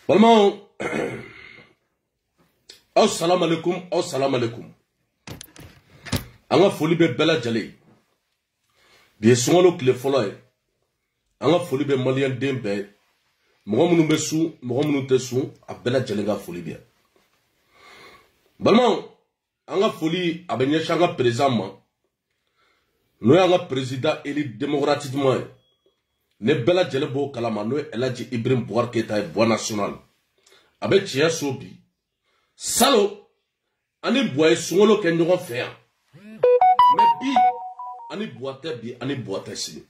Vraiment, assalamu alaikum, assalamu alaikum. Anga foli be bela jale. Bien songolo kile folo e. Anga foli be malien dembe. Mogo munu be su, mogo munu te su, a bela jale nga foli be. Vraiment, anga foli abenye shanga président ma. Nous anga président élu démocratiquement. Ne bela jale bo kalama no Eladji Ibrahim Boubacar Keïta bois national. Abe chia sobi. Salo ani bois songolo ke nyogo fe. Mais bi ani boite bi ani boite si.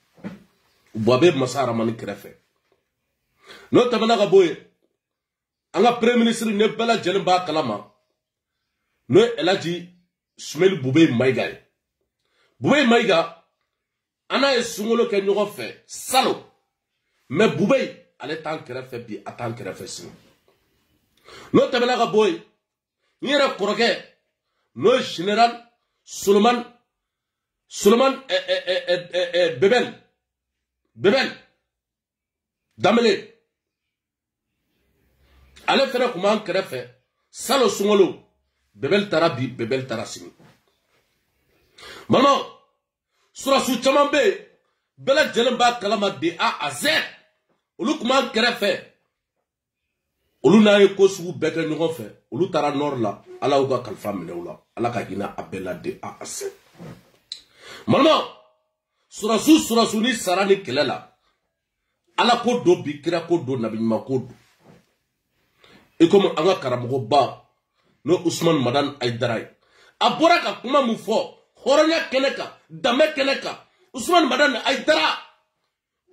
Boabe masara mani krefe. No tabana ga boye. Anga premier ministre ne bela jale ba kalama. No Eladji Soumaïla Boubèye Maïga. Boubèye Maïga ana e sungolo ke nyogo fe salo mais Boubèye ale tan krefe bi atan krefe si. No tabela ga boy nyere koroke no général Suleiman Bebel Damele ale fere kuma krefe salo sungolo Bebel tarabi Bebel tarasini. Maman Surasu caman be bela jelen ba kalama de A à Z olu kuma kɛrɛfɛ olu n'a ye ko sugu bɛɛ kɛ ɲɔgɔn fɛ olu taara nord la ala y'u ka kalifa minɛ u la ala ka hinɛ a bɛɛ la de A à Z. Malama Surasu ni sara ni kɛlɛ la ala ko do bi kira ko do nabi ɲuman ko do e comme an ka karamɔgɔba no Ousmane Madane Aïdara ye a bɔra ka kuma mun fɔ hɔrɔnya kɛnɛ kan danbe kɛnɛ kan Ousmane Madane Aïdara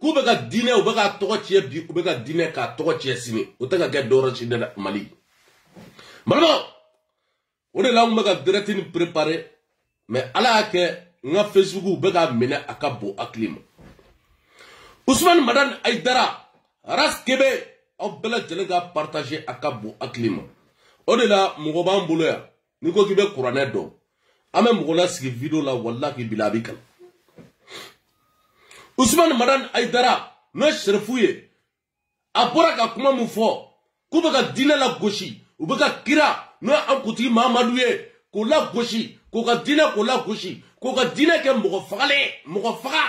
k'u bɛ ka diinɛ u bɛ ka tɔgɔ tiɲɛ bi u bɛ ka diinɛ k'a tɔgɔ tiɲɛ sini o tɛ ka kɛ dɔwɛrɛ si dɛ Mali. Malama o de la an bɛ ka direct ni préparer mais ala y'a kɛ n ka Facebook u bɛ ka minɛ a ka bon hakili ma. Ousmane Madane Aïdara race Kébé aw bɛɛ lajɛlen ka partager a ka bon hakili ma. O de la mɔgɔ b'an bolo yan n'i ko k'i bɛ kuranɛ dɔn an bɛ mɔgɔ la sigi video la wallahi bila a bɛ kalan. Ousmane Madane Aïdara n'o sherifu ye a bɔra ka kuma mun fɔ k'u bɛ ka diinɛ la gosi u bɛ ka kira n'o an kuntigi Mahamadu ye k'o la gosi k'o ka diinɛ k'o la gosi k'o ka diinɛ kɛ mɔgɔ fagalen mɔgɔ faga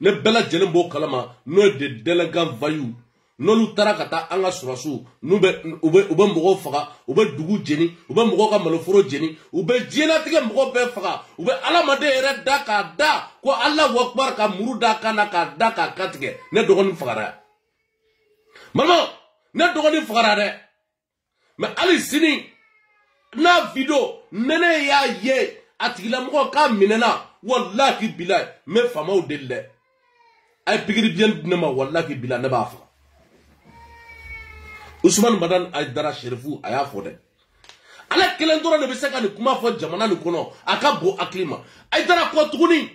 ne bɛɛ lajɛlen b'o kalama n'o ye des délinquants voyous n'olu taara ka taa an ka surasiw n'u bɛ mɔgɔw faga u bɛ dugu jeni u bɛ mɔgɔw ka maloforo jeni u bɛ diɲɛlatigɛ mɔgɔw bɛɛ faga u bɛ adamaden yɛrɛ da k'a da ko Allahu Akbar ka muru da kan na k'a da k'a kantigɛ ne dɔgɔnin fagara mama ne dɔgɔnin fagara dɛ mais hali sini n'a video nɛnɛ y'a ye a tigilamɔgɔ k'a minɛna wallahi bilahi n bɛ faamaw deli dɛ a ye pikiri biyɛn di ne ma wallahi bilahi ne b'a faga. Ousmane Madane Aïdara sherifu a y'a fɔ dɛ ala kelen dɔrɔn de bɛ se ka nin kuma fɔ jamana nin kɔnɔ a ka bon hakili ma. Aïdara kɔ tuguni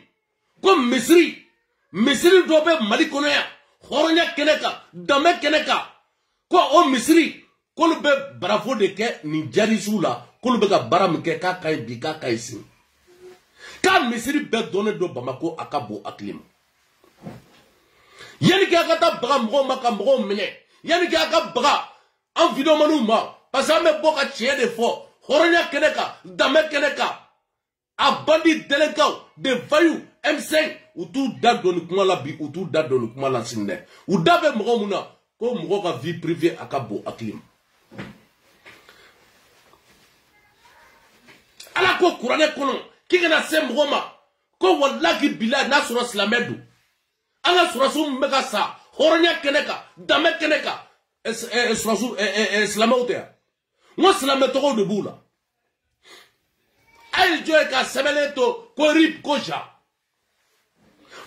ko misiri dɔ bɛ Mali kɔnɔ yan hɔrɔnya kɛnɛ kan danbe kɛnɛ kan ko o misiri k'olu bɛ barafo de kɛ nin jarisiw la k'olu bɛ ka baara min kɛ k'a ka ɲi bi k'a ka ɲi sini k'a misiri bɛɛ dɔnnen don Bamako a ka bon hakili ma. yanni k'a ka taa baga mɔgɔw ma ka mɔgɔw minɛ yanni k'a ka baga an vidéo manu ma parce que an bɛ bɔ ka tiɲɛ de fɔ hɔrɔnya kɛnɛ kan danbe kɛnɛ kan a bandi délinquants de voyous M5 u t'u da don ni kuma la bi u t'u da don ni kuma la sini dɛ u da bɛ mɔgɔ mun na ko mɔgɔ ka vie privée a ka bon hakili ma. ala ko kuranɛ kɔnɔ k'i kana se mɔgɔ ma ko wallahi bilahi n'a sɔrɔ silamɛ don an ka surasiw min bɛ ka sa hɔrɔnya kɛnɛ kan danbe kɛnɛ kan surasiw silamɛw tɛ yan n ko silamɛ tɔgɔw de b'u la a ye jɔ ye ka sɛbɛnlen to ko rip ko ja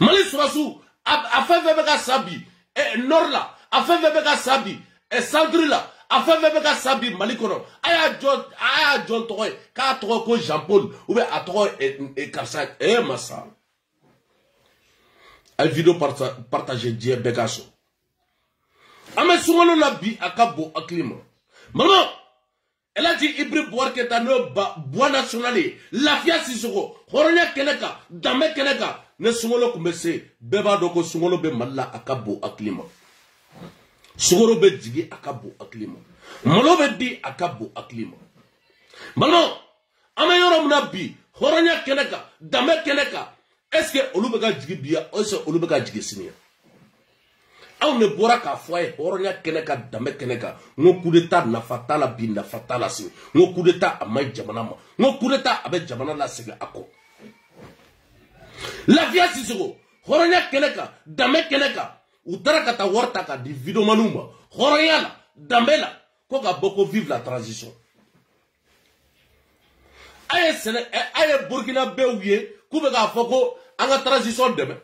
Mali surasiw a fɛn fɛn bɛ ka sa bi nord la a fɛn fɛn bɛ ka sa bi centre la a fɛn fɛn bɛ ka sa bi Mali kɔnɔ a y'a jɔn tɔgɔ ye k'a tɔgɔ ko Jean Paul ou bien a tɔgɔ karisa masa a ye video partager diɲɛ bɛɛ ka sɔn an bɛ sunkalo la bi a ka bon hakili ma. Mama Eladji Ibrahim Boubacar Keïta n'o ye bois national ye lafiya Sisoko hɔrɔnya kɛnɛ kan danbe kɛnɛ kan ne sunkalo tun bɛ se bɛɛ b'a dɔn ko sunkalo bɛ Mali la a ka bon hakili ma. sugoro be jigi akabu aklima malo be di akabu aklima malo ama yoro mna bi horonya keneka dame keneka est-ce que olu be ka jigi biya est-ce que olu be ka jigi sinia aw ne bora ka foye horonya keneka dame keneka ngo coup d'état na fatala bi na fatala si ngo coup d'état amay jamana ma ngo coup d'état abe jamana la sega ako la via sisoko horonya keneka dame keneka utara kata warta ka di video manuma horonya la dame la ko ka boko vivre la transition aye Burkina be ouye ku be ka foko anga transition deme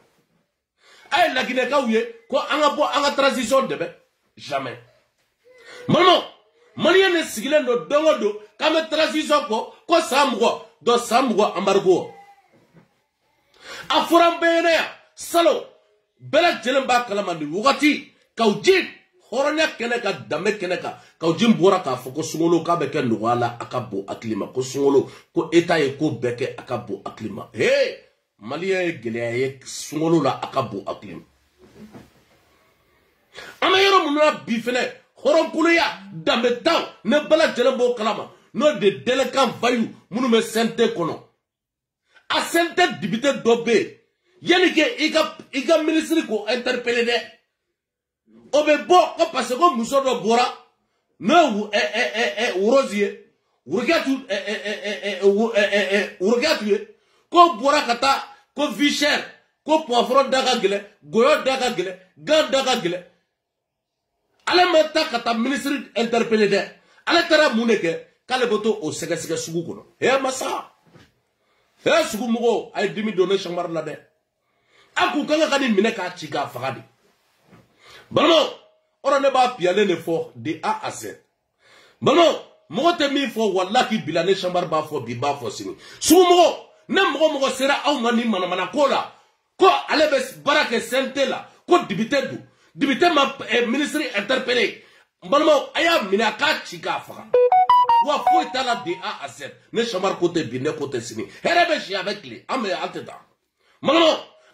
aye la Guinée ka ouye ko anga bo anga transition deme jamais mano malien ne sigile do dongo do kame transition ko samgo embargo afuran bene ya salo bela jelemba kalamandi wugati kaujin horonya keneka dame keneka kaujin bora ka foko sungolo ka beke nuwala akabo aklima ko sungolo ko eta ye ko beke akabo aklima hey malia gele ye sungolo la akabo aklima ama yoro munna bifene horon kuluya dame taw ne bela jelembo kalama no de delekan vayu munu me sente kono a sente dibite dobe yani ke iga ministre ko interpeller de obe bo ko parce que muso do bora no urozie urgatu ko bora kata ko vicher ko poivron daga gele goyo daga gele gan daga gele ale meta kata ministre interpeller de ale tara muneke kale boto o sega sugu kono e masa e sugu mugo ay dimi donation mar la de aku kanga kani mine ka chiga fagadi bano ora ne ba piale ne fo de A à Z bano mo te mi fo wallahi bilane chambar ba fo bi ba fo sini sugu mugo ne mugo sera aw mani mana kola ko ale be barake sentela ko dibite ma ministre interpellé bano aya mine ka chiga faga wa fo itala de A à Z ne chambar côté bi ne côté sini herebe chi avec les ambe alteta mano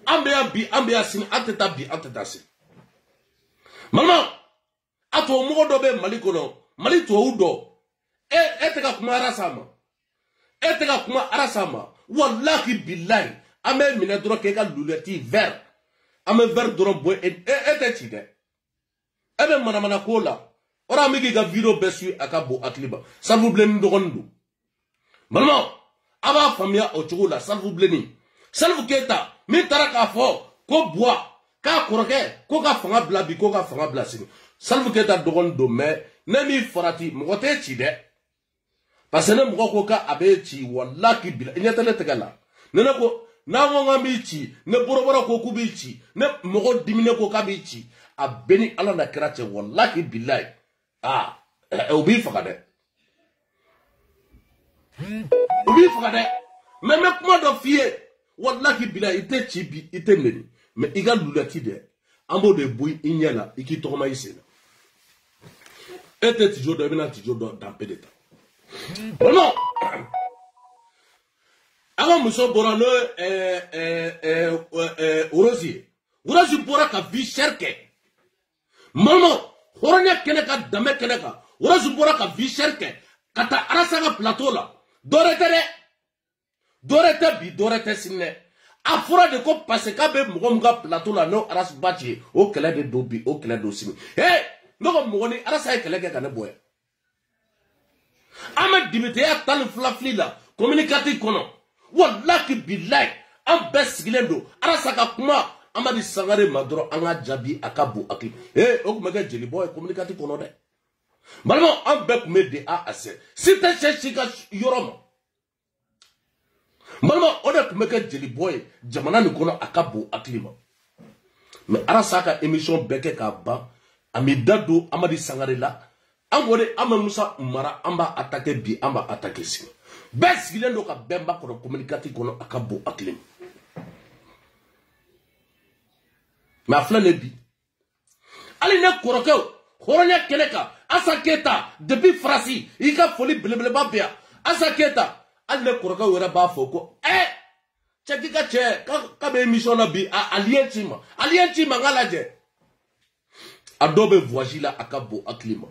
ambe sini alteta bi alteta sini mama ato mo do be mali kono mali to udo eteka kuma arasama wallahi billahi ame mina dro ke ka luleti vert ame vert dro boy eteti de ebe mana kola ora mi ga video besu akabo akliba ça vous plaît ndogondu mama aba famia o chugula ça vous plaît ni salvu keta mi taraka fo ko bois ka koroke ko ka fanga blabi ko ka fanga blasini salvu keta dogon do me ne mi farati mo te ci de parce que ne mo ko ka abe ci wallahi bila inyatale tegala ne ko na mo ngami ci ne boroboro ko kubi ci ne mo ko dimine ko ka bi ci abeni ala na krache wallahi billahi obi fakade me kuma do fie wallahi billahi ite ci bi ite neni mais il y a l'ouverture de ambo de boui inyala iki toma isena était toujours de venir toujours dans peu de temps non alors monsieur borano urozi bora ka vi cherke maman horonya keneka dame keneka urozi bora ka vi cherke kata arasanga plateau la dorete sinne a fura de ko parce que be mo nga plateau la no aras bachi o kele de dobi o kele do simi no ko mo ni arasa kele ke kana boy ama dimite ya tal flafli la communicatif kono wallahi billahi am besgilendo arasa ka kuma amadi sangare madro anga jabi akabu akli o ko mega jeli boy communicatif kono de malmo am be ko me de A à Z si ta cherche ka yoroma malma oda kumeka jeli boy jamana ni kono akabo aklima mais arasaka émission beke ka ba amidado amadi sangare la angode amamusa mara amba attaquer bi amba attaquer si bes gilendo ka bemba kono communicatif kono akabo aklima ma flane bi ali ne koroke horonya keneka asaketa depuis frasi ika foli blebele babia asaketa alle koroka wera ba foko chekika che ka be émission na bi alientima ngalaje Adobe voyage là akabo aklima.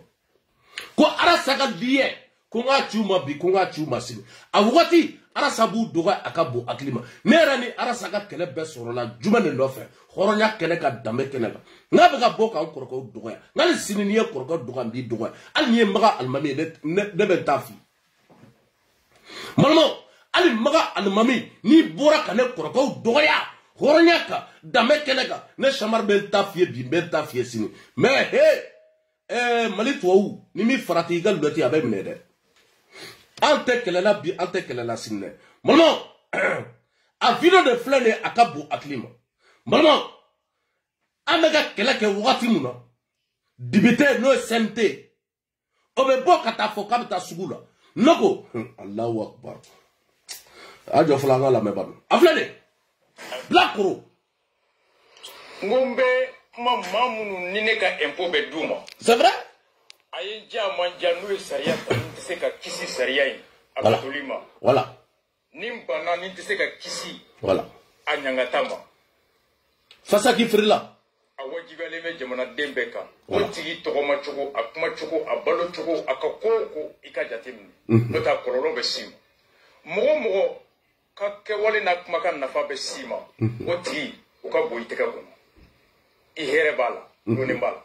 Ko arasaga liye ko nga chuma bi ko nga chuma sin. Awati arasabu doga akabo aklima. Nerani arasaga kele be sorola juma ne lofe. Horonya kele ka dambe kele ka. Nga be ka boka on koroko doga. Nga sinini ye koroko doga bi doga. Al ni maga almami ne be tafi. Malmo ali maga almami ni bora ka ne koroko doga ya. Horonya ka dambe kele ka ne shamar be tafi bi be tafi sini. Mais hey Mali tuau ni mi farati gal loti abe minede. Ante kelela bi ante kelela sinne. Malmo a video de flane akabu aklima. Malmo amega keleke wati muna. Dibite no SMT. Obe bo kata fo kabita sugula. Noko Allahu akbar. Ajo flanga la mebam. Aflane. Black Koro. Ngombe mama munu nine ka impôt be duma. C'est vrai? Aye ja manja nu saria ta ni se ka kisi saria yi. Abatolima. Voilà. Nimbana ni se ka kisi. Voilà. Anyangatama. Fasa ki frila. Awajibale me jamana dembe ka. O tigi togoma chogo akuma chogo abalo chogo akakoko ikajatimni. Nota kororo be sim. Mogo ka kewale na kuma kan nafa be sima. O tigi o ka boyiteka ko. Ihere bala, noni bala.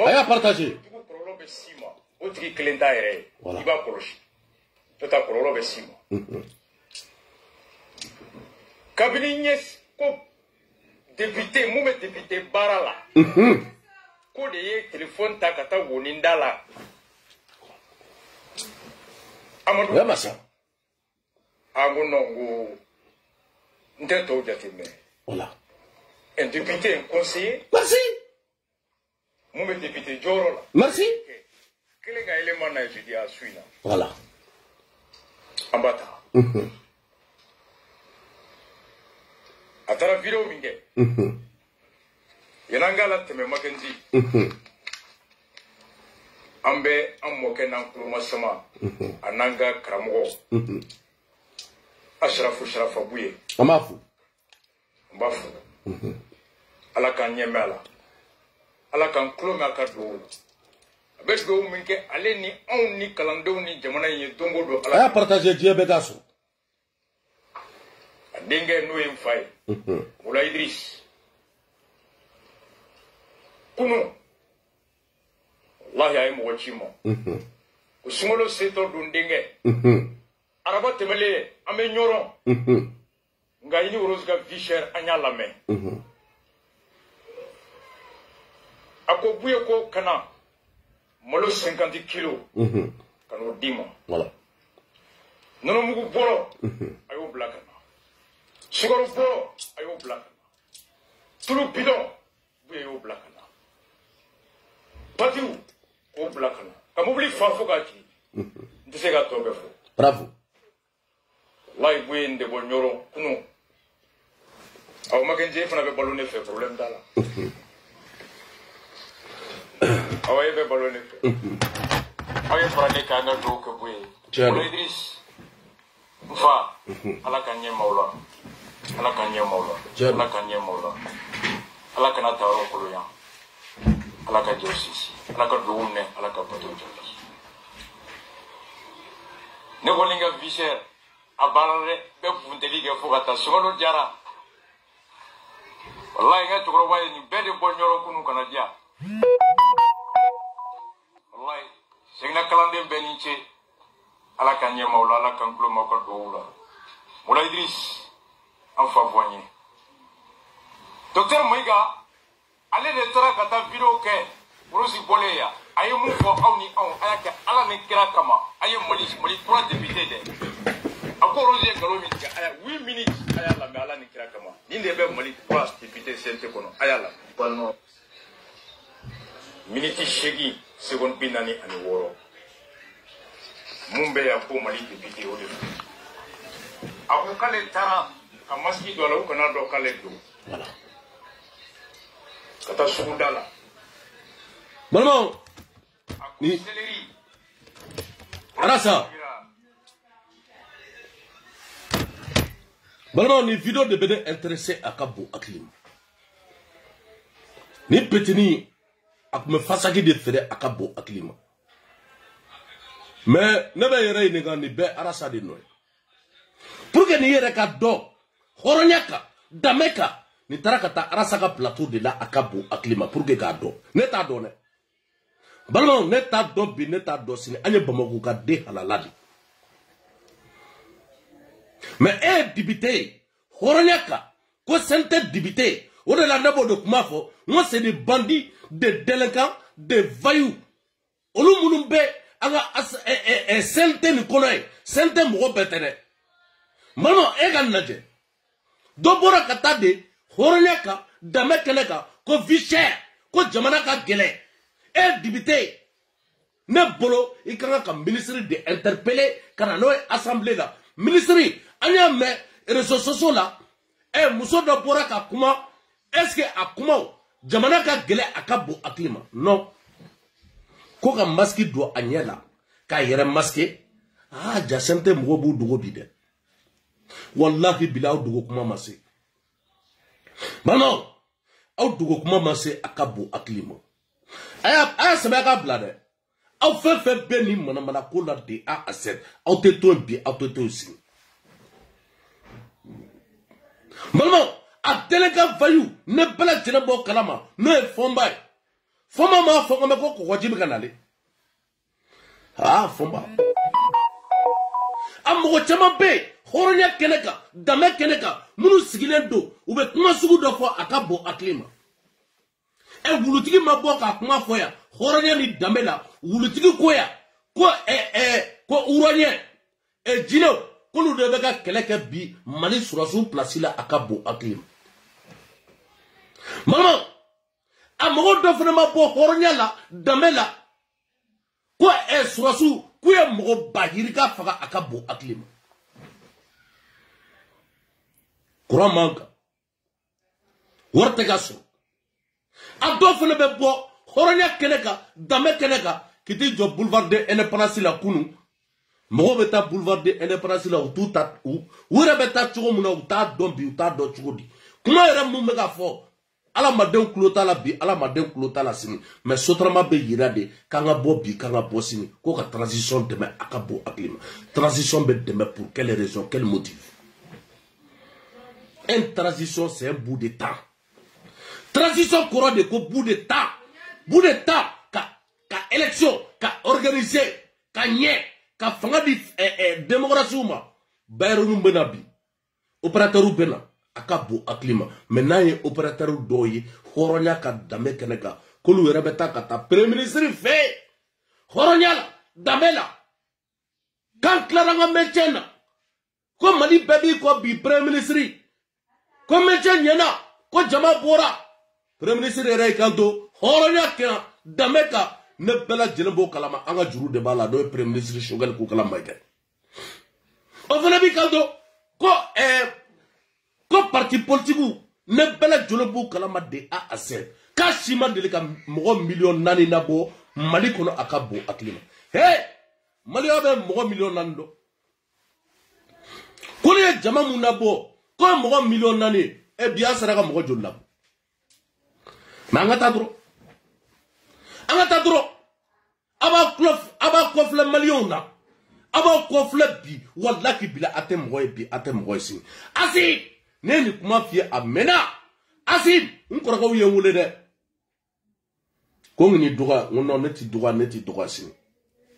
Aya partager. Tu peux prolobe sima. O tigi klenta ere. Voilà. Iba koloshi. Tota prolobe sima. Kabini nyes ko député, moume député barala. Ko de ye téléphone ta kata wonindala. Amadou. Ouais massa. Agonongo. Nteto jatime. Voilà. Un député, un conseiller. Merci. Mon député Joro. Merci. Quel est l'élément que je dis à Suina? Voilà. En bata. À travers la vidéo, Mingue. Yanangala teme makenzi. Ambe amoke nan kuluma sama. Ananga kramogo. Ashrafu shrafa buye. Amafu. Mbafu. Ala kan nyeme ala kan klo me aka do be do minke ale ni on ni kalandew ni jamana yi dongo do ala aya partager die begaso adenge no en fay Moula Idriss kuno wallahi ay mo chimo usumolo seto do ndenge araba temele ame nyoro nga yini urozga visher anyala me ako buye ko kana molo 50 kilos kano dima voilà nono mugu boro ayo blakana sugaro boro ayo blakana tulu bidon buye yo blakana patiu ko blakana kamubli fafo gati ndise ga tobe fo bravo lay buye nde bo nyoro kuno aw magenje fana be balone fe problème dala awaye be balone fe awaye frane ka nga do ke buye Moula Idriss mfa ala kanye maula ala kanye maula ala kanye maula ala kana tawro kulu ya ala ka josis ala ka duune ala ka pato jolis ne bolinga visher abarare be funteli ke fugata solo jara wallahi ga tugro baye ni bede bol nyoro kunu kana dia wallahi segna kalande beninche ala kanye maula ala kan kulo mako doula Moula Idriss en favorier docteur Moiga ale de tara kata video ke urusi boleya aye mu fo awni aw ayaka ala ne kira kama aye mali 3 députés de akoro je galomi ka aya 8 minutes aya la me ala ne kira kama ninde be mali 3 députés sente kono aya la balno miniti shegi second binani ani woro mumbe ya ko mali député o de ako kale tara kamaski do la ko na do kale do voilà kata sugundala Bon ni arasa bon ni vidéo de BD intéressé à Kabo Aklim ni petini a kun bɛ fasaki de feere a ka bon hakili ma mais ne bɛ yɛrɛ ɲininka nin bɛɛ arasa de nɔ ye pour que nin yɛrɛ ka dɔn hɔrɔnya kan danbe kan nin taara ka taa arasa ka plateau de la a ka bon hakili ma pour que k'a dɔn ne t'a dɔn dɛ balimaw ne t'a dɔn bi ne t'a dɔn sini an ye Bamako ka den halala de mais e ye député ye hɔrɔnya kan ko sen tɛ député ye o de la ne b'o de kuma fɔ n ko c'est des bandits des délinquants des voyous olu minnu bɛ an ka sen tɛ nin kɔnɔ ye sen tɛ mɔgɔ bɛɛ tɛ dɛ balimaw e ka lajɛ dɔ bɔra ka taa de hɔrɔnya kan danbe kɛnɛ kan ko vie chère ko jamana ka gɛlɛn e ye député ye ne bolo i ka kan ka ministre de interpeller ka na n'o ye assemblée la ministre an y'a mɛn réseaux sociaux la muso dɔ bɔra ka kuma est ce que a kumaw jamana ka gɛlɛn a ka bon hakili ma non ko ka masque don a ɲɛ la k'a yɛrɛ masquer jasɛn tɛ mɔgɔw b'u dogo bi dɛ wallahi bila aw dogo kuma ma se balimaw aw dogo kuma ma se a ka bon hakili ma a y'a sɛbɛn a ka bila dɛ aw fɛn fɛn bɛ nin manamana ko la de A à Z aw tɛ to yen bi aw tɛ to yen sini balimaw a délinquant voyou ne bɛɛ lajɛlen bɔ kalama n'o ye Fɔnba ye Fɔnba m'a fɔ ko mɛ ko kɔgɔji bɛ ka nale Fɔnba a mɔgɔ caman bɛ yen hɔrɔnya kɛnɛ kan danbe kɛnɛ kan minnu sigilen don u bɛ kuma sugu dɔ fɔ a ka bon hakili ma wulutigi ma bɔ ka kuma fɔ yan hɔrɔnya ni danbe la wulutigi ko yan ko urɔɲɛ jinɛw k'olu de bɛ ka kɛlɛ kɛ bi Mali surasiw place la a ka bon hakili ma mama a mɔgɔ dɔ fana ma bɔ hɔrɔnya la danbe la ko surasiw k'u ye mɔgɔ bahirika faga a ka bon hakili ma kuran man kan wari tɛ ka sɔrɔ a dɔw fana bɛ bɔ hɔrɔnya kɛnɛ kan danbe kɛnɛ kan k'i t'i jɔ boulevard de l'indépendance la kunun mɔgɔw bɛ taa boulevard de l'indépendance la u yɛrɛ bɛ taa cogo min na u t'a dɔn bi u t'a dɔn cogo di kuma yɛrɛ mun bɛ ka fɔ alamadenw tulo t'a la bi alamadenw tulo t'a la sini mais sotarama bɛ yira de k'an ka bɔ bi k'an ka bɔ sini ko ka transition dɛmɛ a ka bon hakili ma transition bɛ dɛmɛ pour quelle raison quel motif une transition c'est un bout de temps transition kɔrɔ de ko bout de temps ka élection ka organiser ka ɲɛ ka fanga di démocratie ma bayɛrɛniw bɛ na bi opérateurs bɛ na a ka bon hakili ma mais n'a ye opérateurs dɔw ye hɔrɔnya ka danbe kɛnɛ kan k'olu yɛrɛ bɛ taa ka taa premier ministre fɛ yen hɔrɔnya la danbe la k'an tilara an ka maintien na ko Mali bɛɛ b'i kɔ bi premier ministre ko maintien ɲɛna ko jama bɔra premier ministre yɛrɛ y'i kanto hɔrɔnya kɛnɛ danbe kan ne bɛɛ lajɛlen b'o kalama an ka juru de b'a la n'o ye premier ministre Choguel Kokala Maïga o fana b'i kanto ko parti politique ne bɛɛ lajɛlen b'o kalama de A à Z k'a si ma deli ka mɔgɔ miliyɔn 4 labɔ Mali kɔnɔ a ka bon hakili ma Maliyɛnw bɛ mɔgɔ miliyɔn 4 dɔn ko ne ye jama mun labɔ ko ye mɔgɔ miliyɔn 4 ye bi an sera ka mɔgɔ joli labɔ mais an ka taa dɔrɔn a b'a kɔfilɛ maliyɛnw na a b'a kɔfilɛ bi wallahi bila a tɛ mɔgɔ ye bi a tɛ mɔgɔ ye sini Asib ne ye nin kuma f'i ye a mɛnna Asib n kɔrɔkɛw ye n wele dɛ ko n k'i dɔgɔya n ko non ne t'i dɔgɔya sini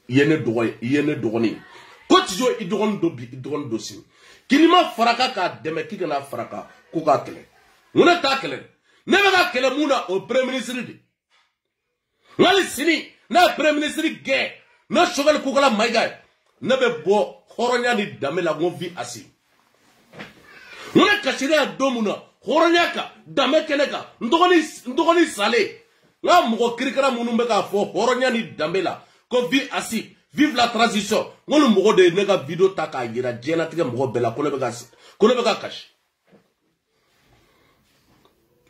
i ye ne dɔgɔnin ko Tijo i dɔgɔnin don bi i dɔgɔnin don sini k'i ma faraka k'a dɛmɛ k'i kana faraka ko k'a kɛlɛ n ko ne t'a kɛlɛ ne bɛ ka kɛlɛ mun na o ye premier ministre de wali sini ne ye premier ministre gɛn ne Choguel Kokala Maïga ye ne bɛ bɔ hɔrɔnya ni danbe la n ko vi Asib n ko ne kasira yan don mun na hɔrɔnya kan danbe kɛnɛ kan n dɔgɔnin salen n ka mɔgɔ kirikara minnu bɛ k'a fɔ hɔrɔnya ni danbe la ko vi Asib vive la transition n ko nin mɔgɔ de ye ne ka video ta k'a yira diɲɛlatigɛ mɔgɔ bɛɛ la ko ne bɛ ka kasi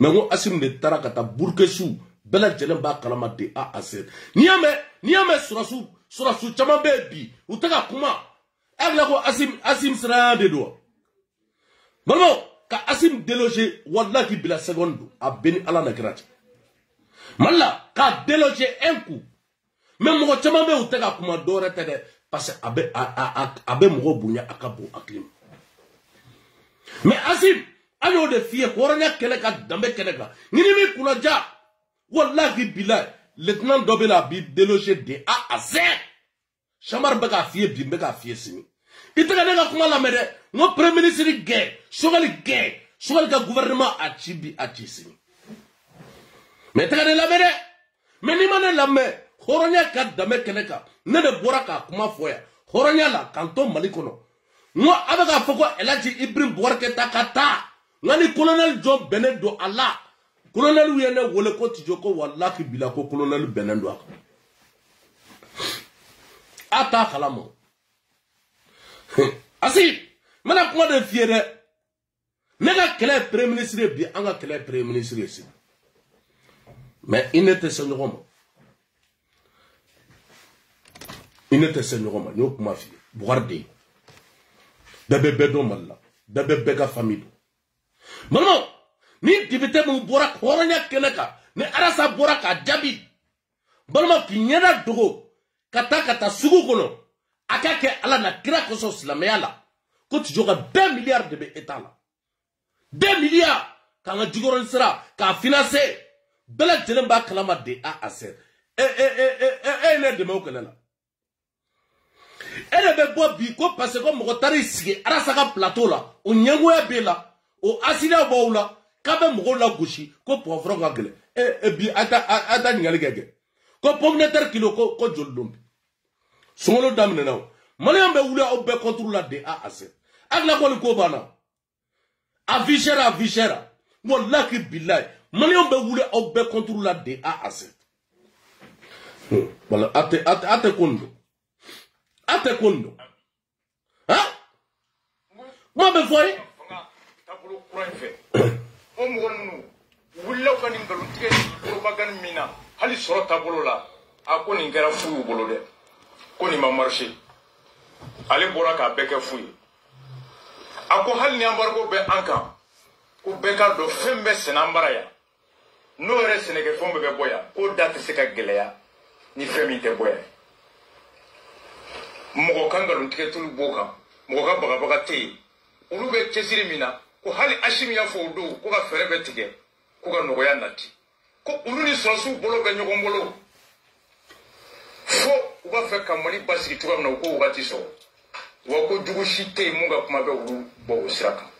mais n ko Asib de taara ka taa burukesiw bɛɛ lajɛlen b'a kalama de A à Z n'i y'a mɛn surasiw caman bɛ yen bi u tɛ ka kuma e hakili la ko Asib siranya de don balimaw ka Asib déloger wallahi bila seconde don a bɛ ni Ala na kira cɛ Mala, qu'a délogé un coup. Même moi, tu m'as dit que tu as commandé parce que abe mougo bounya akabo aklim. Mais Azim, ayo de filles, koranya keleka dambe keleka. Nini kunaja, wallahi bilay, lieutenant Dobela bi délogé de A à Z. Chamar beka fille bi beka fille sini. Ite ka nega kuma la mede, no premier ministre gay, sogali ka gouvernement a chibi a chisini. Mais te ka de la mede, mais ni mane la me, horonya ka dambe keleka, ne de boraka kuma foya, horonya la kanton malikono. Moi, avec un foko, elle a dit Ibrahim Bouarke Takata. Nani colonel John Benendo Allah. Colonel Uyene Woleko Tijoko Wallaki Bilako colonel Benendo. Ata Kalamo. Asi, maintenant comment de fier. Nega kele premier ministre bien, anga kele premier ministre ici. Mais il n'était seigneur. Il n'était seigneur. Nous comment fier. Boarde. Bébé bédo malla, bébé béga famille. Maman, ni dibite mon borak, horanya keneka, ni arasa borak a jabi. Maman, qui nyera dogo, kata sugu kono, akake ala na kira koso slameala, ko tu joga 2 milliards de état là. 2 milliards, quand la digoron sera, quand financé, bela djelemba kalama de A à Z. Ne de mo kelela. Elle avait beau biko parce que mon retard ici, à la plateau là, au Nyangoya Bela, au Asina Boula, Kabe Mogola Gouchi, ko pour Franck et bien à Nyaligage. Ko pomneter kilo ko Jolumbi. Solo damne now. Malian be oula au be contrôle la de A à Z. Agla ko le kobana. A Vigera. Wallahi billahi. Malian be oula au be contrôle la de A à Z. Voilà, ate kondo. Ate kondo. Hein? Moi, me voyez? Hali soro tabolo la a ko nin kɛra fu bolo dɛ ko nin ma marché ale bɔra k'a bɛɛ kɛ fu ye a ko hali ni embargo bɛ an kan ko bɛɛ ka dɔn fɛn bɛɛ sɛnɛ an bara yan n'o yɛrɛ sɛnɛkɛfɛnw bɛɛ bɛ bɔ yan k'o da tɛ se ka gɛlɛya ni fɛn min tɛ bɔ yan mɔgɔ ka nkalontigɛ tulu b'o kan mɔgɔ ka bagabaga tɛ yen olu bɛ cɛsiri min na ko hali Asimi y'a fɔ o don ko ka fɛɛrɛ bɛ tigɛ ko ka nɔgɔya nati ko olu ni sɔrɔsiw bolo bɛ ɲɔgɔn bolo fo u b'a fɛ ka Mali basigi cogoya min na u k'o wagati sɔrɔ wa ko jugu si tɛ yen mun ka kuma bɛ olu bɔ o sira kan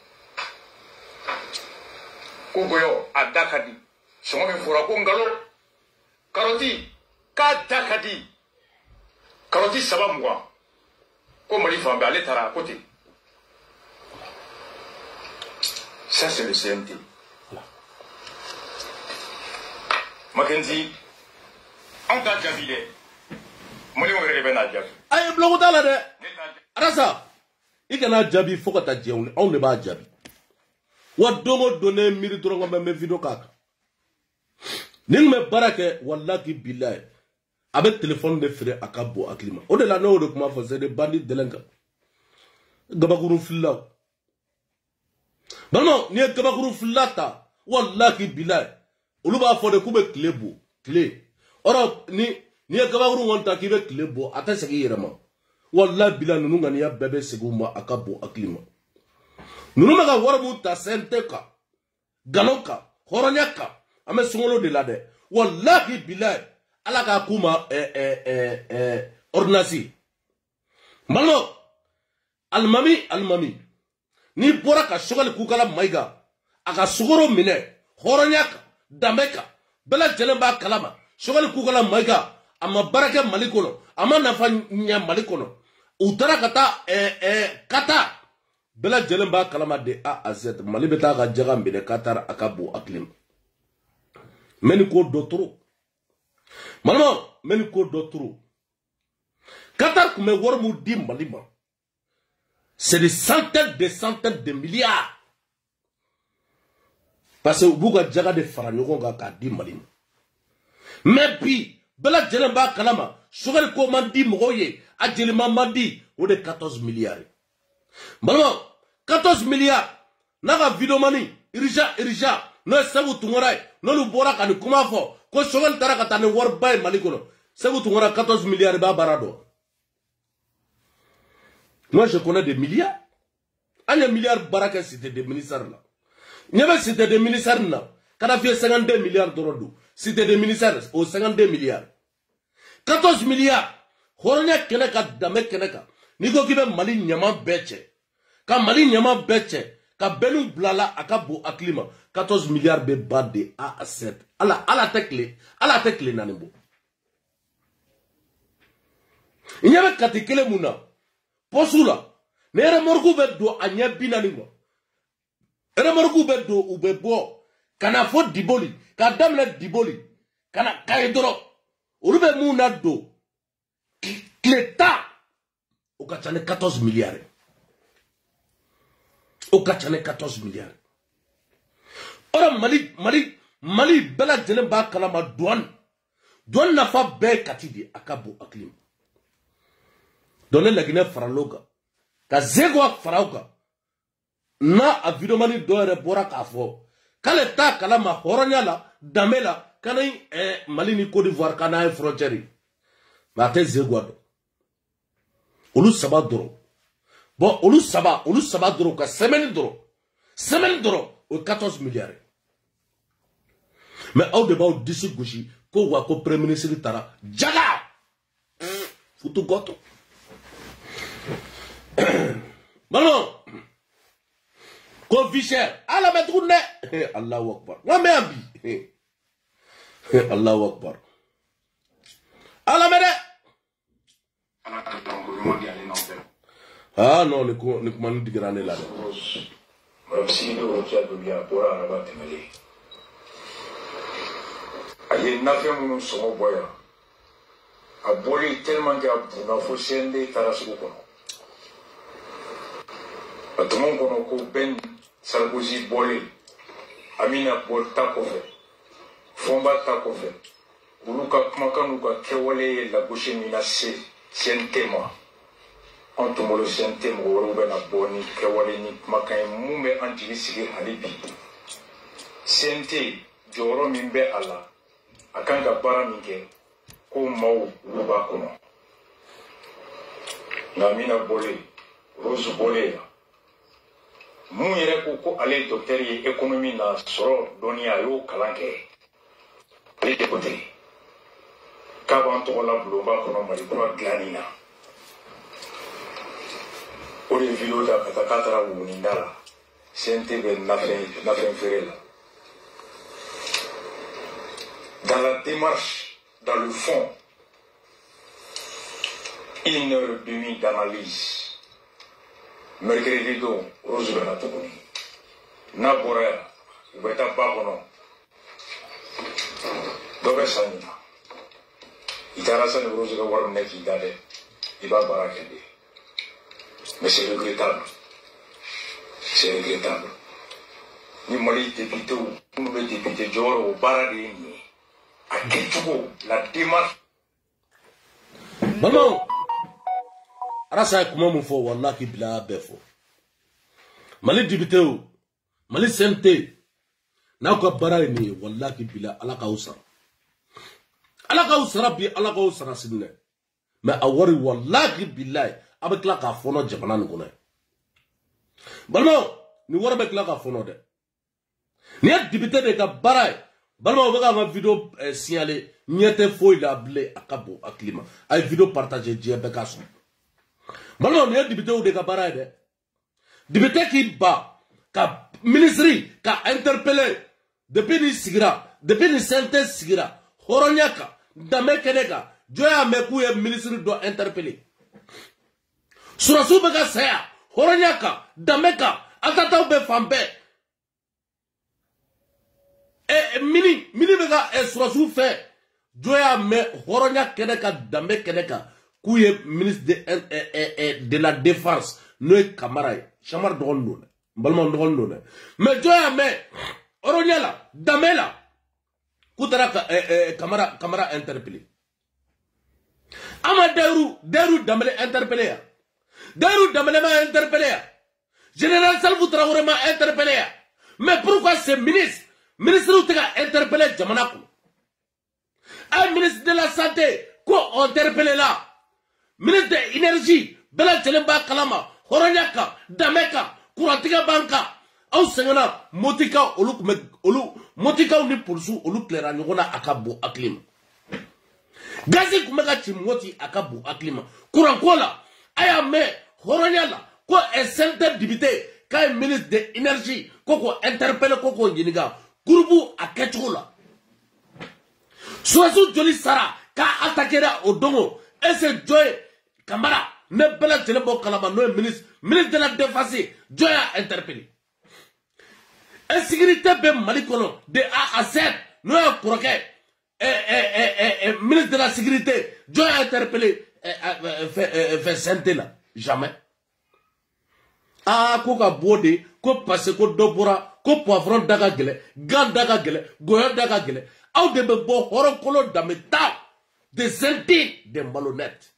ko gɔyɔ a da ka di sɔngɔ min fɔra ko nkalon karɔti k'a da ka di karɔti 7 ko Mali fan bɛɛ ale taara a ko ten ça c'est le CNT. Mackenzie, on t'a déjà vu. Moi, je vais revenir à aye bloco dans la de. Arasa, il y a un jabi, faut que tu aies on ne va jabi. What domo donner mille tours comme mes vidéos kaka. Ning me barake, wallahi billahi. Avec téléphone de frère à Kabo Aklima. Au-delà de comment faisait des bandits de l'enca. Gabakuru Filla. Non, ni Gabakuru Fillata. Wallahi billahi. Oluba fo de kube clé. Ora ni Gabakuru wanta kibe clé bo. Ata segi yerema. Wallahi billahi nunga ni ya bebe seguma Akabo Aklima. Nunuma ka warabu ta senteka. Galonka. Horonyaka. Ame sungolo de lade. Wallahi billahi. Ala ka kuma ordonnance malo almami ni bora ka shogal kukala maiga aka sugoro mine horonyaka dameka bela jelemba kalama shogal kukala maiga ama baraka malikono ama nafa nya malikono utara kata kata bela jelemba kalama de A à Z malibeta ka jaga mbele Qatar akabu aklim meni ko dotoro Maman, même ko d'autres. Qatar comme wormu di malima. C'est des centaines de milliards. Parce que vous avez déjà des faranyogon ka di malima. Mais puis, bela jelemba kalama, sogal ko mandi moye, a jelema mandi ou de 14 milliards. Maman, 14 milliards. Naga vidomani, irija, no Sekou Tounkara no lu bora ka ni kuma fo ko Choguel tara ka ta ni war bay Mali kono Sekou Tounkara 14 milliards ba barado. Moi je connais des milliards. Un milliard baraka c'était des ministères là. Il y avait c'était des ministères là. Quand a fait 52 milliards d'euros. C'était des ministères aux 52 milliards. 14 milliards. Horonya keneka dame keneka. Niko kibe Mali nyama beche. Ka Mali nyama beche. Ka belu blala akabo aklima. 14 milliards be bade A à 7. Ala tekle nanimbo. Il y avait katikele muna. Posula. Nere morgu be do anya binaningo. Nere morgu be do ubebo. Kana fo diboli. Ka damle diboli. Kana kaidoro. Urube muna do. Kleta. Okachane 14 milliards. Okachane 14 milliards. Ora Mali bela jelen ba kalama douane. Douane na fa be katidi akabo aklim. Donne la Guinée faraloga. Ka zegwa farauka. Na avidomani doere bora kafo. Kale ta kalama horonya la damela kanai Mali ni Côte d'Ivoire kana frontière. Ma te zegwa do. Olu saba doro. Bon olu saba doro ka semaine doro. Semaine doro o 14 milliards. Mais au débat au d'ici gauchi ko wa ko premier ministre tara jaga. Futu goto. Manon, Conficher, Allah me tourne. Allahu Akbar. Wa me ambi. Allahu Akbar. Allah me de. Ah non, ne comment dire grande là. Si le rocha de bien pour arabat temeli. Aye na fe munu so boya. A boli tellement que na fo sende tarasu ko. Atumon kono ko Ben Sarkozy bolé Amina Bol takofe Fomba takofe Uluka kumakanuka kewale la gauche mina sientema Antumolo sientema Urube na boni kewale ni kumakai mumbe antivisigi halibi Siente joro mimbe ala Akanga bara minke Ko mau uruba kono Na Amina bolé Rose bolé Mun yɛrɛ ko ale docteur ye économie na sɔrɔ dɔnniya a y'o kalan kɛ ale de ko ten k'a b'an tɔgɔ la bulonba kɔnɔ Mali kura dilanni na o de ye video ta ka taa k'a taara Woninda la CNT bɛ nafɛn feere la dans la démarche dans le fond 1h30 d'analyse mercredi do Rose bena tuguni na bora ubeta bakono dobe sanina itara san Rose ga war neki dade iba barakende mais c'est regrettable ni Mali député ou le député Joro barade ni a ketugo la démarche Maman Arasa kuma mun fo wallahi bila befo Mali député ou Mali CNT na ko bara ni wallahi bila alaka usara bi alaka usara sinne mais awari wallahi billahi avec la ka fono jamana ngona balmo ni wara be la ka fono de ni député de ka bara balmo be ka ma vidéo signaler niete foi la blé akabo aklima ay vidéo partager die be ka so Malon, il y a des députés de Kabaraïde. Député qui bat, ka ministre, ka interpellé, depuis ni sigira, depuis ni synthèse sigira, Horonyaka, Dame Keneka, Joya Mekouye, ministre doit interpeller. Surasu Bega Saya, Horonyaka, Dameka, Atata Ube Fambe. Et Mini Bega et Surasu fait, Joya Me Horonyaka Keneka, Dame Keneka. Kouye ministre de la défense Noé Kamara Chamar Dogon Balman Dogon mais Joya me Oronyala Damela Koutara Kamara interpellé Ama Deru Damele interpellé Deru Damele m'a interpellé Général Salvou Traoré m'a interpellé mais pourquoi ces ministres ministre tɛ ka interpeller jamana kɔnɔ un ministre de la santé ko interpeller la ministre de l'énergie bɛɛ lajɛlen b'a kalama hɔrɔnya kan danbe kan kurantigɛ b'an kan aw sɛgɛnna motikaw olu tun bɛ motikaw ni polisiw olu tilara ɲɔgɔn na a ka bon hakili ma gazi tun bɛ ka ci moti a ka bon hakili ma kuranko la a y'a mɛn hɔrɔnya la ko SNT député k'a ye ministre de l'énergie ko interpeller ko k'o ɲininka gurupu a kɛcogo la surasiw joli sara k'a attaquera o dongo ese jɔn ye Kamara ne bɛɛ lajɛlen bɔ kalama n'o ye ministre de la défense jɔn y'a interpeller insécurité bɛ Mali kɔnɔ de A à Z n'o ye kɔrɔkɛ ministre de la sécurité jɔn y'a interpeller fɛ CNT la jamais ko ka bɔ de ko parce que ko dɔ bɔra ko poivron da ka gɛlɛn gan da ka gɛlɛn gɔyɔ da ka gɛlɛn aw de bɛ bɔ hɔrɔnkolo danbe ta des indignes des malhonnêtes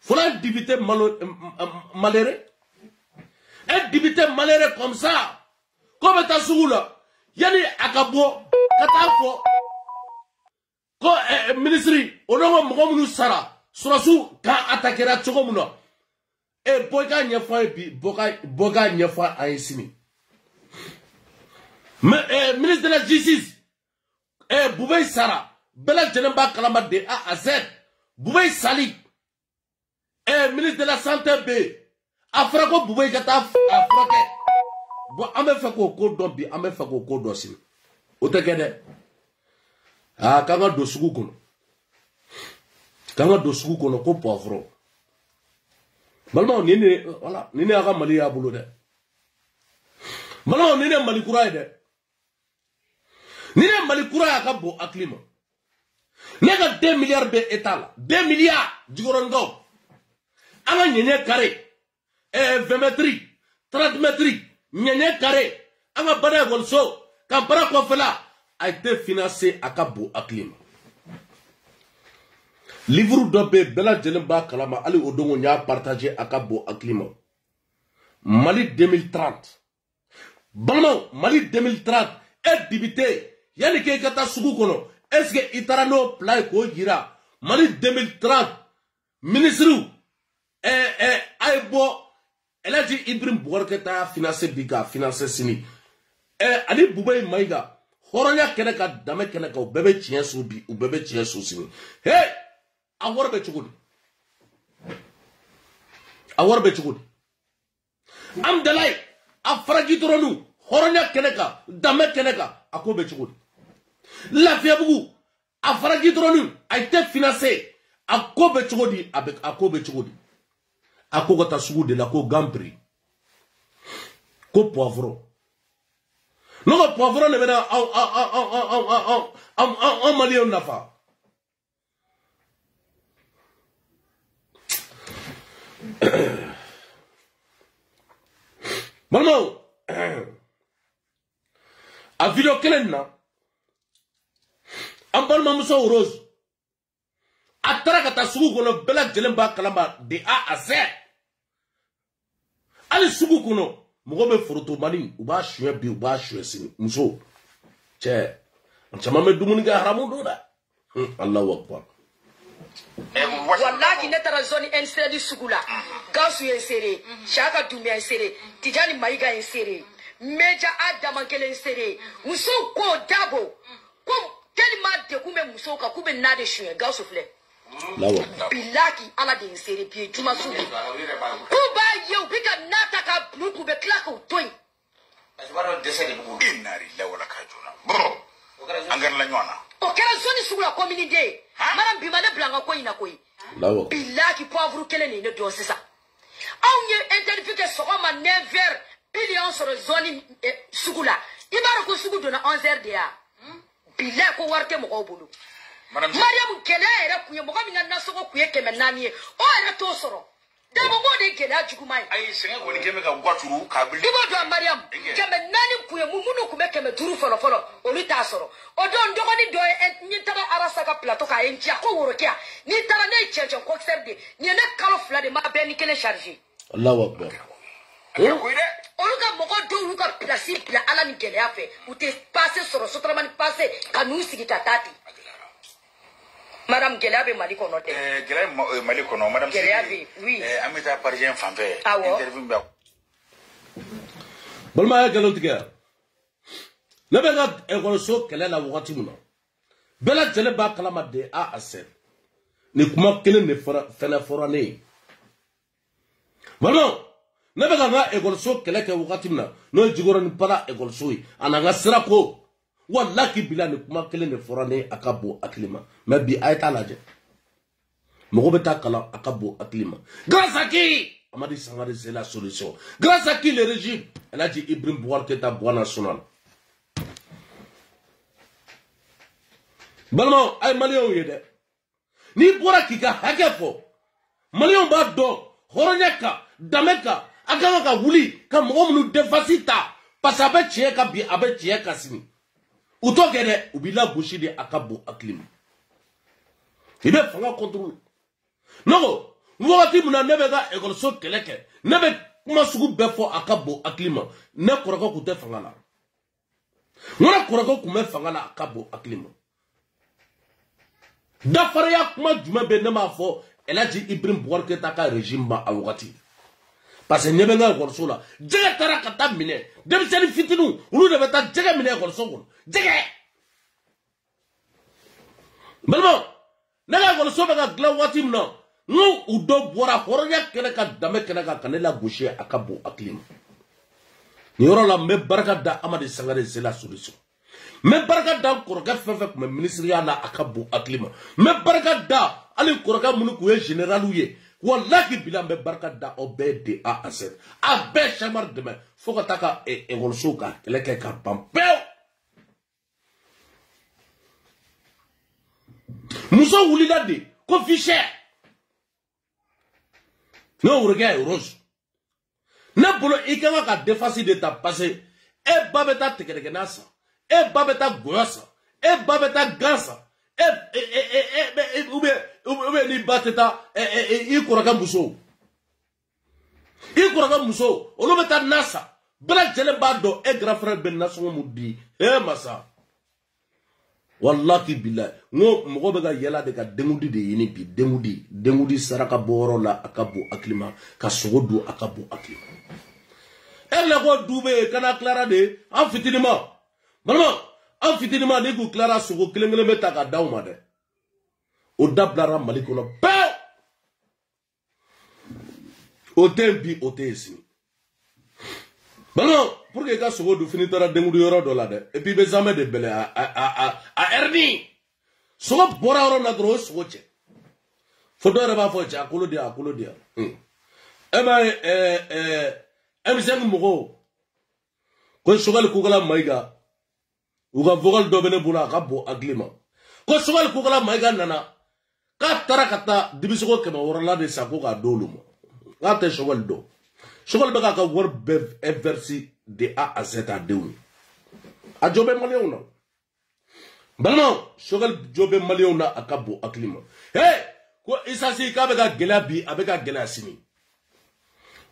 fɔlɔ un député malheureux un député malheureux comme ça ko bɛ taa sugu la yanni a ka bɔ ka taa fɔ ko ministre o n'o mɔgɔ minnu sara surasiw k'a attaquera cogo min na bɔ i ka ɲɛfɔ a ye bi bɔ ka ɲɛfɔ a ye sini ministre de la justice Bubey Sara bɛɛ lajɛlen b'a kalama de A à Z Bubey Sali ministre de la santé bɛ yen a fɔra ko Bubey ka taa a furakɛ bon an bɛ fɛ k'o ko dɔn bi an bɛ fɛ k'o ko dɔn sini o tɛ kɛ dɛ k'an ka don sugu kɔnɔ ko poivron balimaw ni ne y'a ka Mali y'a bolo dɛ balimaw ni ne Mali kura ye dɛ ni ne Mali kura y'a ka bon hakili ma ne ka 2 milliards bɛ état la 2 milliards jikɔrɔnikaw an ka ɲɛɲɛ carré 20 mètres 30 mètres ɲɛɲɛ carré an ka Bada ekɔliso ka baara kɔfɛla a été financé a ka bon hakili ma livre dɔ bɛ yen bɛɛ lajɛlen b'a kalama hali o dongo n y'a partagé a ka bon hakili ma Mali 2030 balimaw Mali 2030 député yanni k'e ka taa sugu kɔnɔ est-ce que i taara n'o plan ye k'o yira Mali 2030 ministre a ye bɔ Elhaji Ibrahim Boubacar Keïta y'a financé bi k'a financé sini ani Bubey Maïga hɔrɔnya kɛnɛ ka danbe kɛnɛ kan u bɛɛ bɛ tiɲɛ so bi u bɛɛ bɛ tiɲɛ so sini hey a wari bɛ cogo di Amdalayi a faraji dɔrɔnw hɔrɔnya kɛnɛ kan danbe kɛnɛ kan a ko bɛ cogo di Lafiyabugu a faraji dɔrɔnw a été financé a ko bɛ cogo di a ko bɛ cogo di a ko ka taa sugu de la ko gampiri ko poivron n'o ka poivron de bɛ na an maliyɛnw nafa balimaw a video kelen na an balimamuso Rose a taara ka taa sugu kɔnɔ bɛɛ lajɛlen b'a kalama de A à Z hali sugu kɔnɔ mɔgɔ bɛ forotomani u b'a suɲɛ bi u b'a suɲɛ sini muso cɛ caman bɛ dumuni kɛ haramu don dɛ Allahu akbar wallahi ne taara zone NCD sugu la Gawusu ye n seere Siyaka Dunbiya ye n seere Tijani Mayiga ye n seere Meja Adama kelen ye n seere musow ko Dabo ko tellement degun bɛ musow kan k'u bɛ na de suɲɛ Gawusu filɛ bilaki ala de ye n seere bi ye juma su k'u b'a ye u bɛ ka na ta ka bulon k'u bɛ tila k'u to yen o kɛra zone sugu la commune den madame bima ne bila n ka ko in na koyi bilaki poivre kelen de ne dɔn sisan anw ye interview kɛ sɔgɔma 9h pile y'anw sɔrɔ zone sugu la i b'a dɔn ko sugu donna 11h de ya bilaki ko wari tɛ mɔgɔw bolo Mariamu gɛlɛya yɛrɛ kun ye mɔgɔ min ka nasɔgɔ kun ye 400 ye o yɛrɛ t'o sɔrɔ Dabo ko de gɛlɛya juguman ye ayi sɛgɛn kɔni kɛmɛ ka guwaturu k'a bili i b'o dɔn Mariamu 400 kun ye minnu kun bɛ 500 fɔlɔ olu t'a sɔrɔ o don dɔgɔnin dɔ ye n taara Arasa ka plateau k'a ye n diya ko worokiya n'i taara ne ye cɛncɛn coxeur de nin ye ne kalo 2 de ma bɛɛ ni kelen chargé Allahu akbar Oluka moko do oluka place bila ala ni gele afe. Ou te passé sur sotrama ni passé kanu sigita tati. Madame Gelabe Maliko note. Gelabe Maliko no Madame Gelabe, oui. Amita parisien fanfare. Interview ba. Balma ya galotiga. Lebega egoloso kele la wakati muna. Bela jele ba kalama de a asen. Ni kuma kele ne fena forane. Balma lebega ga egoloso kele ke wakati muna. No jigoro ni para egoloso yi. Ananga sirako. Wallahi bila ni kuma kele ne forane akabo aklima. Mebi ayta laje. Mogo beta kala akabo aklima. Grâce à qui? Amadi Sangare, c'est la solution. Grâce à qui le régime? Elle a dit Ibrahim Bouar Keta Bois National. Balmo, ay Malion yede. Ni Bora Kika Hakefo. Malion Bado, Horonyaka, Dameka, Akamaka Wuli, Kamonu Defacita, Pasabe Chieka bi Abe Chieka Sini. Uto gede, Ubila Bushi de Akabo Aklim. Il est fanga contrôle. Non! Mwati muna nebega egoloso keleke nebe kuma sugu befo akabo aklima ne korako kute fangala ngona korako kume fangala akabo aklima dafara ya kuma juma be ne ma fo elaji Ibrahim Bouar Keta ka régime ba awati parce que nebe nga egoloso la jege tara kata mine dem seni fitinu ulu de beta jege mine egoloso ko jege belmo nega egoloso be ga gla wati muna nous ou deux boira horonya kele ka dame kele ka kanela gauche akabo aklim ni yoro la me baraka da Amadi Sangare c'est la solution me baraka da koroka fefe comme ministre ya la akabo aklim me baraka da ali koroka munu ko général uye wallahi bila me baraka da obede a aset a be chamar demain faut que taka e golsoka kele ka pampeo muso wulila de ko ficher. Non, regarde, Rose. N'abolo ikanga ka défense de ta passé. E babeta tekekenasa. E babeta goyasa. E babeta gansa. Ube ni bateta. Ikuraka muso. Ikuraka muso. Olo beta nasa. Bela jele bado. E grand frère ben naso mudi. Masa. Wallahi billah ngo mogo bega yela de ka dengudi de yini bi dengudi saraka boro la akabo aklima ka sogodu akabo aklima elle ko dube kana clara de en fitinima vraiment en fitinima de ko clara sogo kelengele meta ka dawma de o dablara malikono ba o tempi o tesi Bon, pour que les gens finissent par démoudre yoro dollar et puis les amis de Bele à Ernie. Soit bora oro na gros soche. Faut de reba faut cha akulodia. M5 mogo. Ko sogal kugala maiga. Uga vogal do bene bula kabo aglima. Ko sogal kugala maiga nana. Ka tarakata dibisoko kema worala de sako ka dolumo. Ka te sogal do. Sokol bega ka wor bev eversi de A à Z a deuni. A jobe maliona. Balmo, sokol jobe maliona akabo aklima. Hey, ko isasi ka bega gela bi abega gela sini.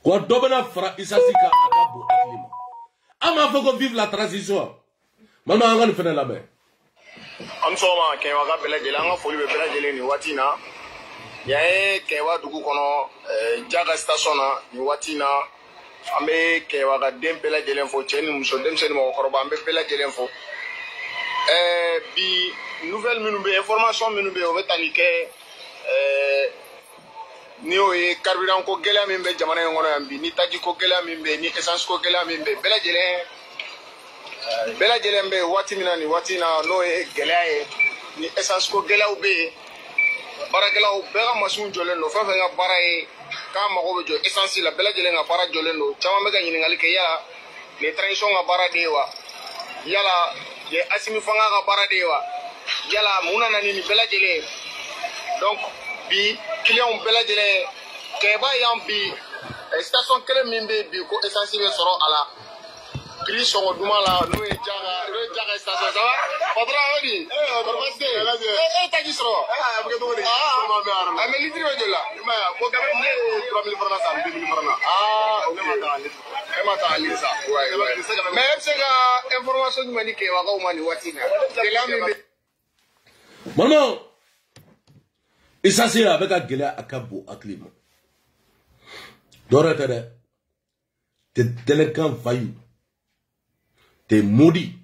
Ko dobena fra isasi ka akabo aklima. Ama foko vive la transition. Balmo angani fene la be. Am soma ke waga bela jela nga foli be bela jele ni watina. Yae kewa dugu kono jaga station na ni watina ambe kewa ga dem bela jelen fo cheni muso dem seni mo koroba ambe bela jelen fo bi nouvelle minube information minube o betani ke ni o e carburant ko gela mimbe jamana ngono ambi ni taji ko gela mimbe ni essence ko gela mimbe bela jelen be watina ni watina no e gela e ni essence ko gela ube barakela o bega masun jolen no fa fa nga baray ka mago be jo essentiel la bela jelen nga bara jolen no chama mega nyini ngali ke ya le transition nga bara dewa yala ye asimi fanga nga bara dewa yala muna nani ni bela jelen donc bi client bela jelen ke ba yam bi station kele mimbe bi ko essentiel soro ala prix son duma la no e jaga station ça va padra odi taji sɔrɔ a bɛ kɛ cogo di a mɛ litiri bɛ joli la i m'a ye ko gabe ne ye 3000 francs san 2000 francs o ne ma taa litiri e ma taa litiri sa mais e bɛ se ka information jumɛn di kɛbagaw ma nin waati in na gɛlɛya min bɛ Maman Issa Seye avec un gélé à Cabo à Climat. Doré t'es délinquant failli. T'es maudit.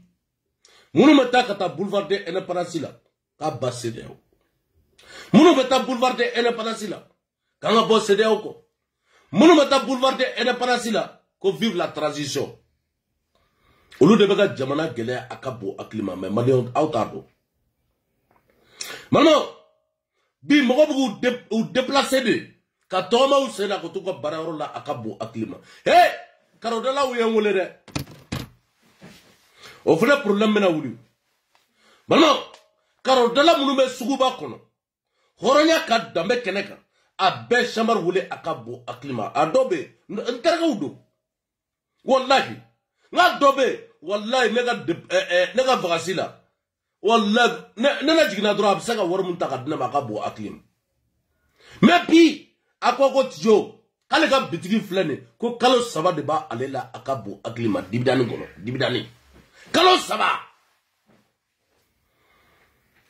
Mounou meta kata boulevarder indépendance là. Ka basse de yo. Mounou meta boulevarder indépendance là. Ka nga bosse de yo ko. Mounou meta boulevarder indépendance là. Ko vive la transition. Olu de beka jamana gélé à Cabo à Climat. Mais malion autado. Maman, bi mogo ou déplacer de ka toma ou sena ko to ko bararo la akabo aklima hey karoda la ou yengole de o fele problème mena wuli maman karoda la munu be suguba kono horonya ka dambe keneka abe chamar wule akabo aklima adobe ntarga udo wallahi nga dobe wallahi nega vagasila Wallah, nana jigna dro abisa ka war muntaka dina makabo aklim. Mais puis akoko tijo kale ka bitigi flene ko kalo saba de ba alela akabo aklima dibidani gono dibidani. Kalo saba.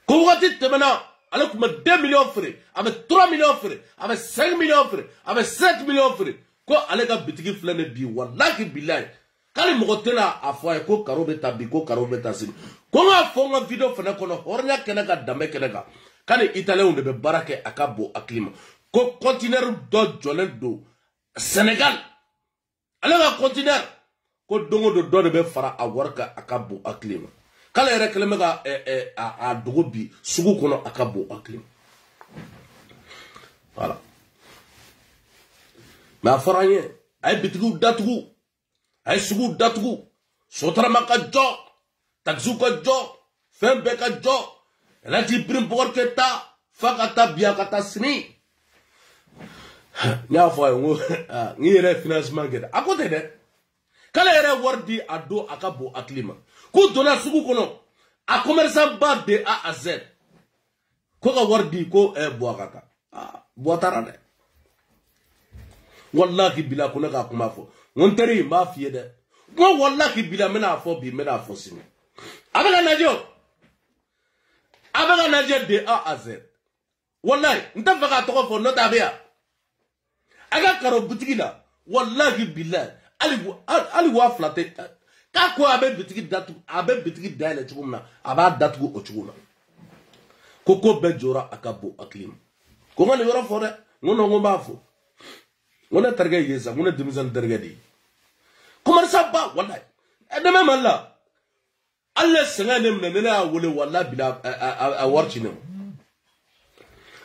Ko wati temena ale kuma 2 millions frais, avec 3 millions frais, avec 5 millions frais, avec 7 millions frais. Ko ale ka bitigi flene bi wallahi billahi. Kali mokotela afwa ko karobe tabi ko karobe tasim. Ko nga fonga video fana kono hornya kenaka dambe kenaka. Kani italien de be barake akabo aklima. Ko container do jolen do Sénégal. Ale ga container ko dongo do de be fara awarka akabo aklima. Kala ere keleme ga a dogo bi sugu kono akabo aklima. Voilà. Ma faranye ay bitigu datugu ay sugu datugu sotara maka jo taxu ko jo fembe ka jo la ti prim por que ta fakata bia kata sini nya fo ngo ngi re financement geda akote de kala ere wardi ado akabo aklima ko dona sugu kono a commerçant ba de A à Z ko ga wardi ko boakata boatara de wallahi bila kuna ka kuma fo Monteri ma fiye de. Moi wallahi bila mena fo bi mena fo sini. Abega nadio de A à Z. Wallahi nta faka to fo nota bia. Aga karo boutique la. Wallahi bila ali wa flatte. Ka ko abe boutique datu abe boutique dale chukumna aba datu o chukuna. Koko be jora akabo aklim. Ko ngani wora fo de ngono ngomba fo. Ngona targa yesa ngona dimizan targa di. Comment ça va wallahi dama malla Allah sangane menena wole wallahi bila a warchine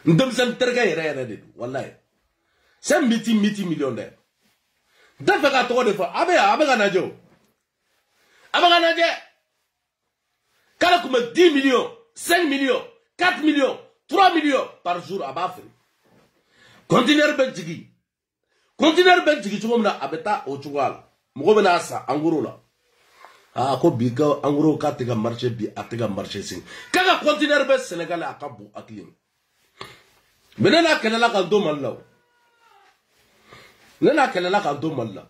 ndem san terga yere de wallahi c'est miti million de dafa ka to de fa abe najo kala kuma 10 millions 5 millions 4 millions 3 millions par jour aba fri conteneur benjigi chumna abeta o chugal Mogo bena sa anguro la ko bi ka anguro ka tega marché bi atega marché sing kaga conteneur be Sénégal akabu aklim benena kenela ka do malla nena kenela ka do malla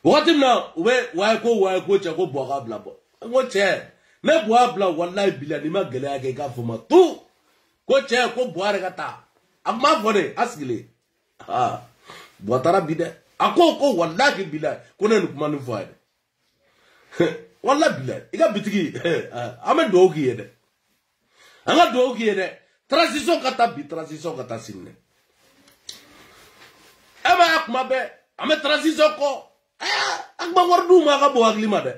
wakati na wa ko cha ko boga bla bo ngo che ne boa bla wallahi bilani ma gele ake ka fuma tu ko che ko boare kata amma fode asgile boatara bide ako wallahi billahi kone lukman faade wallahi billahi iga bitigi ame dogi yede anga dogi yede transition kata sinne ema akma be ame transition ko akba wardu ma ga bo aglima de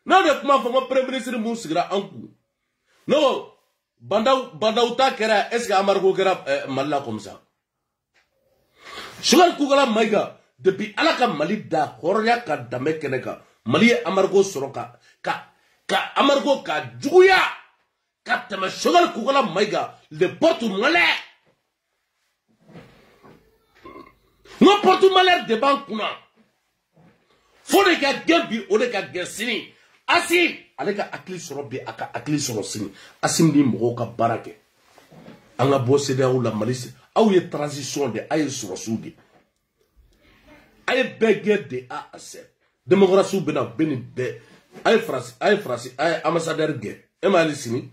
na de kuma fo premier ministre mu sigira anku no bandauta kera est-ce que amargo kera malla comme ça sugar kugala maiga depuis alaka mali da horonya ka dame keneka mali amargo soroka ka amargo ka juguya ka tama sugar kugala maiga le porte malais no porte malais de bankuna fode ka gembi ode ka gesini asim aleka akli soro bi aka akli soro sini asim di mogo ka barake an ka bɔ CEDEAO la Mali aw ye transition de a ye sɔrɔsiw de a ye bɛɛ gɛn de A à Z démocratie bɛna bɛ nin bɛɛ a ye ambassadeur gɛn e ma hali sini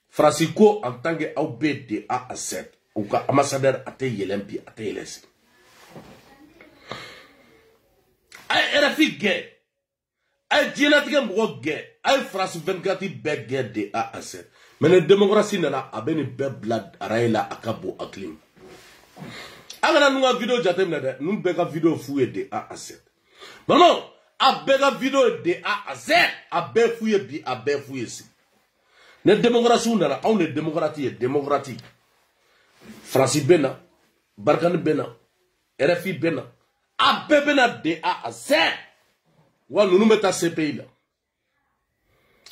Faransi ko en tant que aw bɛɛ de A à Z u ka ambassadeur a tɛ yɛlɛn bi a tɛ yɛlɛn sini a ye RFI gɛn a ye diɲɛlatigɛ mɔgɔ gɛn a ye France 24 bɛɛ gɛn de A à Z mais ni démocratie nana a bɛ nin bɛɛ bila araye la a ka bon hakili ma a kana ninnu ka vidéo jateminɛ dɛ ninnu bɛɛ ka vidéo f'u ye de A à Z non a bɛɛ ka vidéo ye de A à Z a bɛɛ f'u ye bi a bɛɛ f'u ye sini ni démocratie nana anw de démocrate ye démocrate France bɛ na Barkhane bɛ na RFI bɛ na a bɛɛ bɛ na de A à Z wa ninnu bɛ taa CPI la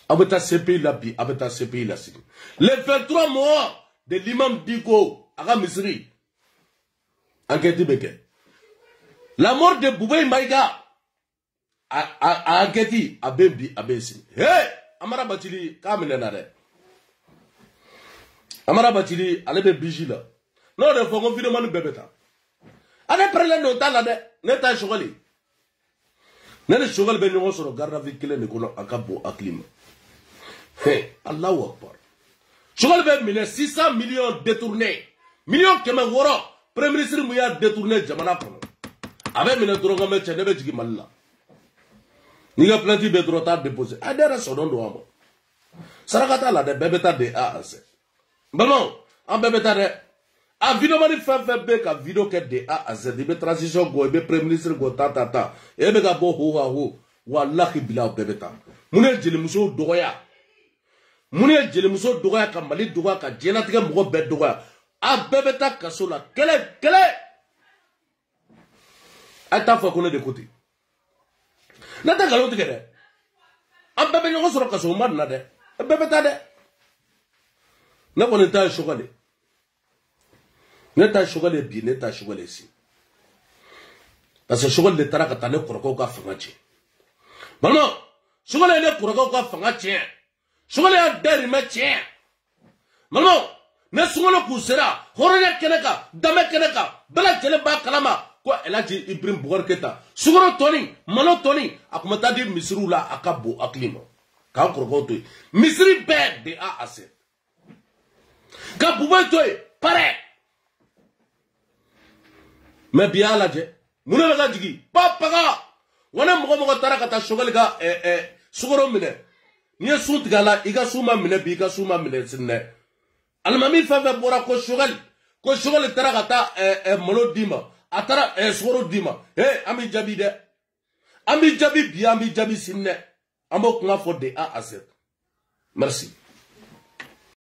a bɛ taa CPI la bi a bɛ taa CPI la sini les 23 morts de l'imam Diko a ka misiri enquête bɛ kɛ la mort de Boubé Maïga a enquête a bɛ bi a bɛ sini hey Amara Batili k'a minɛ na dɛ Amara Batili ale bɛ biji la n'o de fɔ ko vidéo mani bɛɛ bɛ taa ale pɛrɛlen don t'a la dɛ ne ta Choguel ne ni Choguel bɛ ɲɔgɔn sɔrɔ garde à vue kelen de kɔnɔ a ka bon hakili ma hey Allahu Akbar Choguel bɛ minɛ 600 millions détournés millions 600 premier ministre mu y'a détourné jamana kɔnɔ a bɛ minɛ dɔrɔn ka mɛ cɛ ne bɛ jigin Mali la n'i ka plainte bɛ dɔrɔn t'a déposé a ne yɛrɛ sɔdɔn don a ma saraka t'a la dɛ bɛɛ bɛ taa de A à Z balimaw an bɛɛ bɛ taa dɛ a vidéo mani fɛn fɛn bɛ ka vidéo kɛ de A à Z i bɛ transition gɔ i bɛ premier ministre gɔ ta e bɛ ka bɔ ho ha ho walahi bila bɛɛ bɛ taa mun ye jelimuso dɔgɔya mun ye jelimuso dɔgɔya ka Mali dɔgɔya ka diɲɛlatigɛ mɔgɔ bɛɛ dɔgɔya a bɛɛ bɛ taa kaso la kɛlɛ a t'a fɔ ko ne de ko ten ne tɛ nkalon tigɛ dɛ an bɛɛ bɛ ɲɔgɔn sɔrɔ kaso ma nin na dɛ a bɛɛ bɛ taa dɛ ne kɔni ta ye Choguel ne ta Choguel bi ne ta Choguel si parce que Choguel de taara ka taa ne kɔrɔkɛw ka fanga tiɲɛ balimaw Choguel ye ne kɔrɔkɛw ka fanga tiɲɛ Choguel y'a dahirimɛ tiɲɛ balimaw ne Sunkalo k'u sera hɔrɔnya kɛnɛ kan danbe kɛnɛ kan bɛɛ lajɛlen b'a kalama ko El Hadji Ibrahim Boubacar Keita sukaro tɔni malo tɔni a kun bɛ taa di misiriw la a ka bon hakili ma k'an kɔrɔkɛw to yen misiri bɛɛ de A à Z ka Boubacar to yen pare mais bi y'a lajɛ mun de bɛ ka jigin papaga wa ne mɔgɔ taara ka taa Choguel ka sukaro minɛ n'i ye sun tigɛ a la i ka sun ma minɛ bi i ka sun ma minɛ sini dɛ alimami fɛn fɛn bɔra ko Choguel taara ka taa malo d'i ma a taara sukaro d'i ma an b'i jaabi dɛ an b'i jaabi bi an b'i jaabi sini dɛ an b'o kuma fɔ de A à Z merci.